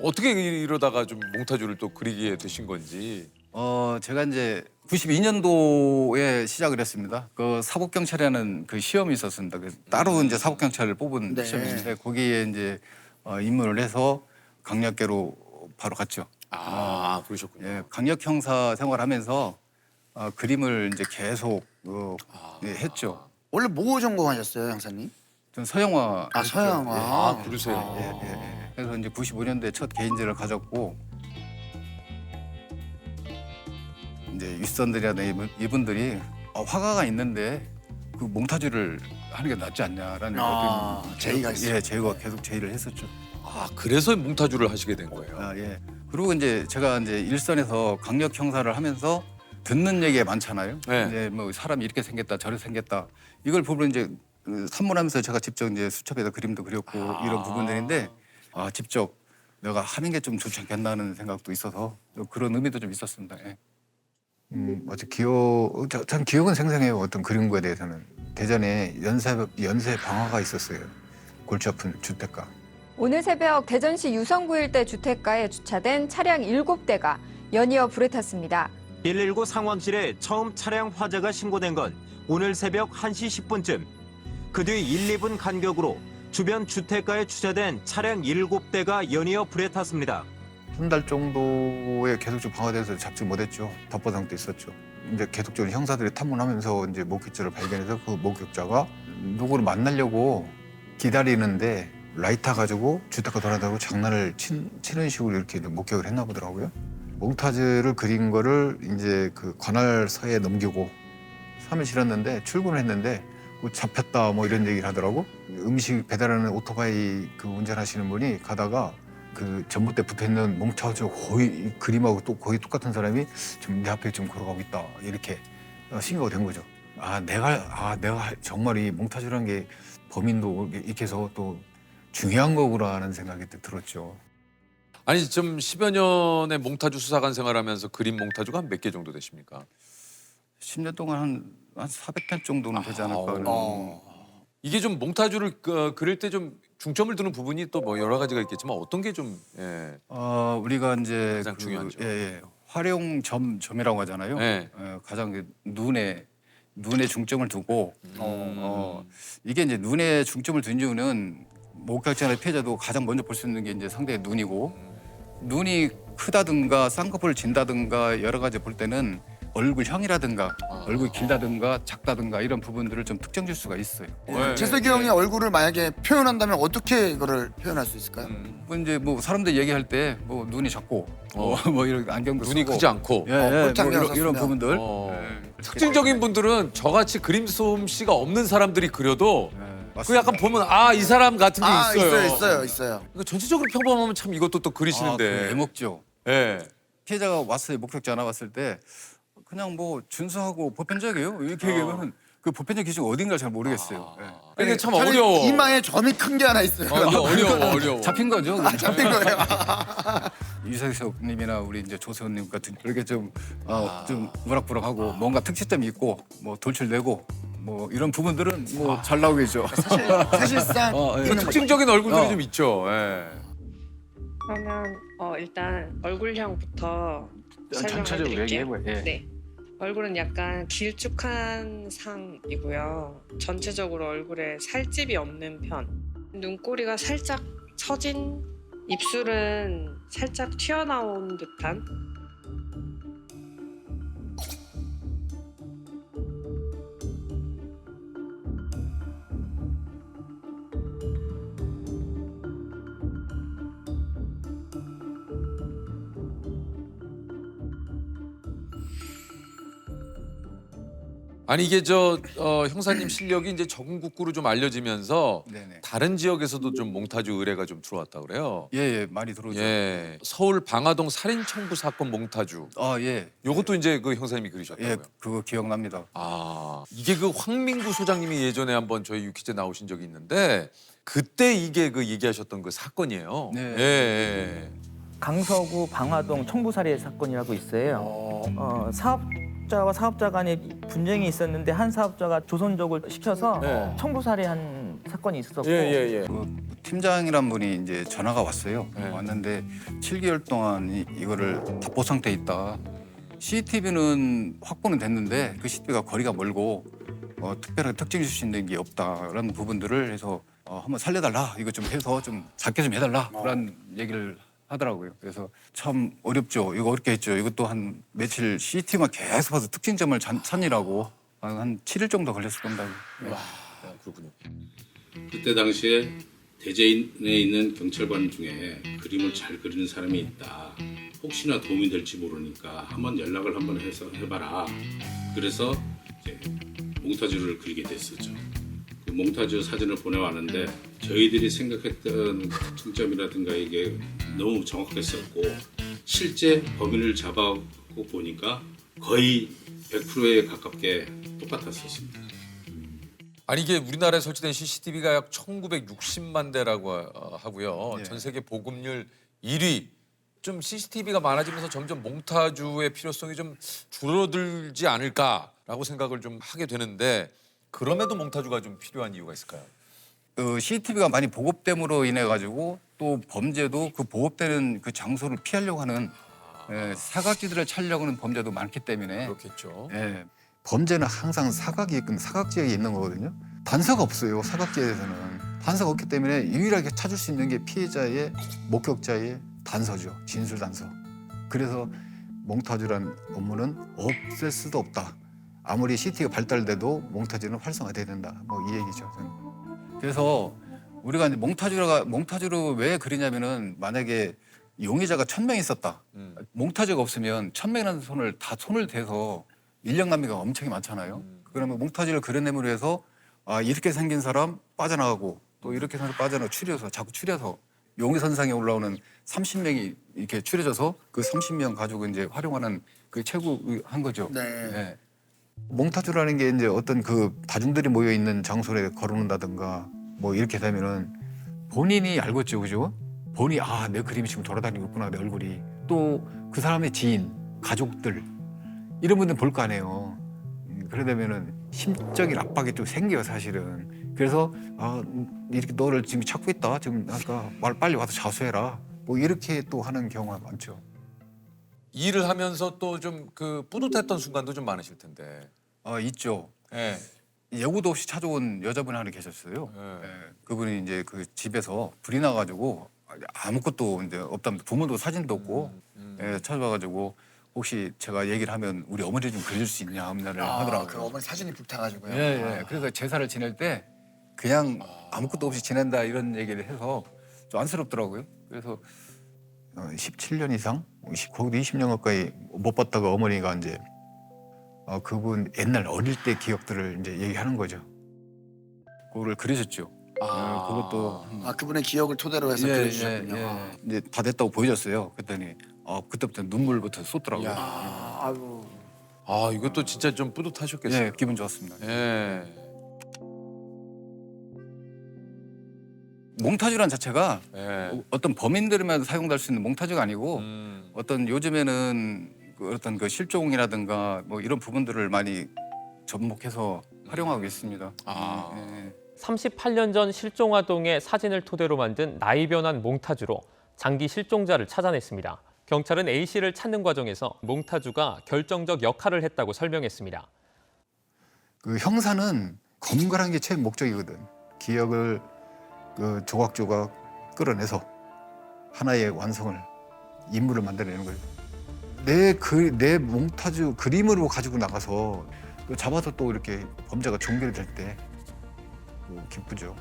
어떻게 이러다가 좀 몽타주를 또 그리게 되신 건지. 제가 이제 92년도에 시작을 했습니다. 그 사법경찰이라는 그 시험이 있었습니다. 그 따로 이제 사법경찰을 뽑은 네. 시험인데 거기에 이제 입문을 해서 강력계로 바로 갔죠. 그러셨군요. 예, 강력 형사 생활하면서 그림을 이제 계속 예, 했죠. 원래 뭐 전공하셨어요, 형사님? 전 서영화. 아, 했죠. 서영화. 그러세요. 예. 그래서 이제 95년도에 첫 개인지를 가졌고 이제 윗선들이나 이분들이 화가가 있는데 그 몽타주를 하는 게 낫지 않냐라는 제의가 있어요. 예, 제의가 계속 제의를 했었죠. 그래서 몽타주를 하시게 된 거예요. 예. 그리고 이제 제가 이제 일선에서 강력 형사를 하면서 듣는 얘기가 많잖아요. 네. 이제 뭐 사람이 이렇게 생겼다 저렇게 생겼다 이걸 보면 이제 산문하면서 제가 직접 이제 수첩에다 그림도 그렸고 이런 부분들인데 직접 내가 하는 게 좀 좋지 않겠나는 생각도 있어서 그런 의미도 좀 있었습니다. 예. 아주 전 기억은 생생해요. 어떤 그런 거에 대해서는 대전에 연쇄 방화가 있었어요. 골치 아픈 주택가. 오늘 새벽 대전시 유성구 일대 주택가에 주차된 차량 7대가 연이어 불에 탔습니다. 119 상황실에 처음 차량 화재가 신고된 건 오늘 새벽 1시 10분쯤. 그 뒤 1, 2분 간격으로 주변 주택가에 주차된 차량 7대가 연이어 불에 탔습니다. 한 달 정도에 계속적으로 방화돼서 잡지 못했죠. 답보 상태 있었죠. 이제 계속적으로 형사들이 탐문하면서 이제 목격자를 발견해서 그 목격자가 누구를 만나려고 기다리는데 라이터 가지고 주택가 돌아다니고 장난을 치는 식으로 이렇게 목격을 했나 보더라고요. 몽타주를 그린 거를 이제 그 관할서에 넘기고 3일 실었는데 출근을 했는데 뭐 잡혔다 뭐 이런 얘기를 하더라고. 음식 배달하는 오토바이 그 운전하시는 분이 가다가 그 전봇대 붙어있는 몽타주 거의 그림하고 또 거의 똑같은 사람이 지금 내 앞에 좀 걸어가고 있다 이렇게 신고가 된 거죠. 내가 정말 이 몽타주라는 게 범인도 이렇게 해서 또 중요한 거구나 하는 생각이 들었죠. 아니 좀 10여 년의 몽타주 수사관 생활하면서 그림 몽타주가 한 몇 개 정도 되십니까? 10년 동안 한 400편 정도는 되지 않을까. 이게 좀 몽타주를 그릴 때 좀 중점을 두는 부분이 또 뭐 여러 가지가 있겠지만 어떤 게 좀 우리가 이제 가장 중요하죠. 활용 점이라고 하잖아요. 네. 가장 눈에 중점을 두고 이게 이제 눈에 중점을 둔 이유는 목격자나 피해자도 가장 먼저 볼 수 있는 게 이제 상대의 눈이고 눈이 크다든가 쌍꺼풀을 진다든가 여러 가지 볼 때는 얼굴형이라든가 얼굴이 길다든가 작다든가 이런 부분들을 좀 특정 줄 수가 있어요. 재석이 형의 얼굴을 만약에 표현한다면 어떻게 이거를 표현할 수 있을까요? 이제 뭐 사람들 얘기할 때 뭐 눈이 작고 뭐 이런 안경도 눈이 쓰고 크지 않고 꼴찌 안경 이런 썼으면. 부분들. 특징적인 분들은 저같이 그림 솜씨가 없는 사람들이 그려도 그 맞습니다. 약간 보면 이 사람 같은 게 있어요. 있어요. 그러니까 전체적으로 평범하면 참 이것도 또 그리시는데. 애먹죠. 예. 피해자가 왔어요. 목격자 나왔을 때 그냥 뭐 준수하고 보편적이에요. 이렇게 얘기하면 그 보편적 기준이 어딘가 잘 모르겠어요. 이게 참 차라리 어려워. 이마에 점이 큰 게 하나 있어요. 어려워. 잡힌 거죠. 잡힌 거예요. 유석님이나 우리 이제 조세호님 같은 이렇게 좀 우락부락하고 뭔가 특징점이 있고 뭐 돌출되고 뭐 이런 부분들은 뭐 잘 나오겠죠. 사실상 그 특징적인 얼굴들이 좀 있죠. 예. 그러면 일단 얼굴형부터 전체적으로 설명해드릴게요. 얘기해봐요. 예. 네. 얼굴은 약간 길쭉한 상이고요. 전체적으로 얼굴에 살집이 없는 편. 눈꼬리가 살짝 처진, 입술은 살짝 튀어나온 듯한. 아니 이게 형사님 실력이 이제 전국구로 좀 알려지면서 네네. 다른 지역에서도 좀 몽타주 의뢰가 좀 들어왔다 그래요. 예, 많이 들어오죠. 예. 서울 방화동 살인 청부 사건 몽타주. 예. 요것도 이제 그 형사님이 그리셨다고요. 예, 그거 기억납니다. 이게 그 황민구 소장님이 예전에 한번 저희 유퀴즈에 나오신 적이 있는데 그때 이게 그 얘기하셨던 그 사건이에요. 네. 예. 강서구 방화동 청부살해 사건이라고 있어요. 사업자와 사업자 간에 분쟁이 있었는데 한 사업자가 조선족을 시켜서 네. 청부살해한 사건이 있었고 그 팀장이란 분이 이제 전화가 왔어요. 네. 왔는데 7개월 동안 이거를 답보 상태에 있다. CCTV는 확보는 됐는데 그 CCTV가 거리가 멀고 특별하게 특징 줄 수 있는 게 없다라는 부분들을 해서 한번 살려달라. 이거 좀 해서 좀 작게 좀 해달라. 그런 얘기를 하더라고요. 그래서 참 어렵죠. 이거 어렵게 했죠. 이것도 한 며칠 CCTV만 계속 봐서 특징점을 찾느라고 한 7일 정도 걸렸을 겁니다. 네. 그렇군요. 그때 당시에 대제인에 있는 경찰관 중에 그림을 잘 그리는 사람이 있다. 혹시나 도움이 될지 모르니까 한번 연락을 한번 해서 해봐라. 그래서 이제 몽타주를 그리게 됐었죠. 그 몽타주 사진을 보내왔는데 저희들이 생각했던 특징점이라든가 이게 너무 정확했었고 실제 범인을 잡아고 보니까 거의 100%에 가깝게 똑같았었습니다. 아니 이게 우리나라에 설치된 CCTV가 약 1960만 대라고 하고요. 네. 전 세계 보급률 1위. 좀 CCTV가 많아지면서 점점 몽타주의 필요성이 좀 줄어들지 않을까라고 생각을 좀 하게 되는데 그럼에도 몽타주가 좀 필요한 이유가 있을까요? CCTV가 많이 보급됨으로 인해 가지고 또 범죄도 그 보급되는 그 장소를 피하려고 하는 사각지대를 찾으려고 하는 범죄도 많기 때문에 그렇겠죠. 범죄는 항상 사각지대에 있는 거거든요. 단서가 없어요. 사각지대에서는 단서가 없기 때문에 유일하게 찾을 수 있는 게 피해자의 목격자의 단서죠. 진술 단서. 그래서 몽타주란 업무는 없앨 수도 없다. 아무리 CCTV가 발달돼도 몽타주는 활성화돼야 된다. 뭐 이 얘기죠. 저는. 그래서 우리가 이제 몽타주로 왜 그리냐면은 만약에 용의자가 1000명 있었다. 몽타주가 없으면 1000명이라는 손을 대서 인력 낭비가 엄청 많잖아요. 그러면 몽타주를 그려내므로 해서 이렇게 생긴 사람 빠져나가고 또 이렇게 생긴 사람 빠져나가 자꾸 추려서 용의선상에 올라오는 30명이 이렇게 추려져서 그 30명 가지고 이제 활용하는 그 최고한 거죠. 네. 몽타주라는 게 이제 어떤 그 다중들이 모여 있는 장소에 걸어놓는다든가 뭐 이렇게 되면은 본인이 알겠죠, 그죠? 본인이 내 그림이 지금 돌아다니고 있구나, 내 얼굴이. 또 그 사람의 지인, 가족들 이런 분들 볼 거 아니에요. 그러려면은 심적인 압박이 좀 생겨요, 사실은. 그래서 이렇게 너를 지금 찾고 있다. 지금 아까 빨리 와서 자수해라. 뭐 이렇게 또 하는 경우가 많죠. 일을 하면서 또 좀 그 뿌듯했던 순간도 좀 많으실 텐데. 있죠. 예. 예고도 없이 찾아온 여자분이 하나 계셨어요. 그분이 이제 그 집에서 불이 나가지고 아무것도 이제 없답니다. 부모도 사진도 없고 찾아와가지고 혹시 제가 얘기를 하면 우리 어머니 좀 그릴 수 있냐 하면은 하더라고요. 그 어머니 사진이 불타가지고요. 그래서 제사를 지낼 때 그냥 아무것도 없이 지낸다 이런 얘기를 해서 좀 안쓰럽더라고요. 그래서 17년 이상, 거기도 20년 가까이 못 봤다가 어머니가 이제 그분 옛날 어릴 때 기억들을 이제 얘기하는 거죠. 그거를 그리셨죠. 그것도 그분의 기억을 토대로 해서 그려주셨군요. 이제 다 됐다고 보여줬어요. 그랬더니 그때부터 눈물부터 쏟더라고요. 아이고. 이것도 진짜 좀 뿌듯하셨겠어요. 기분 좋았습니다. 예. 몽타주란 자체가 예. 어떤 범인들만 사용될 수 있는 몽타주가 아니고 어떤 요즘에는 어떤 그 실종이라든가 뭐 이런 부분들을 많이 접목해서 활용하고 있습니다. 38년 전 실종아동의 사진을 토대로 만든 나이 변환 몽타주로 장기 실종자를 찾아냈습니다. 경찰은 A씨를 찾는 과정에서 몽타주가 결정적 역할을 했다고 설명했습니다. 그 형사는 검거한 게 최 목적이거든. 기억을 그 조각조각 끌어내서 하나의 완성을 인물을 만들어내는 거예요. 내 몽타주 그림으로 가지고 나가서 잡아서 또 이렇게 범죄가 종결될 때 기쁘죠.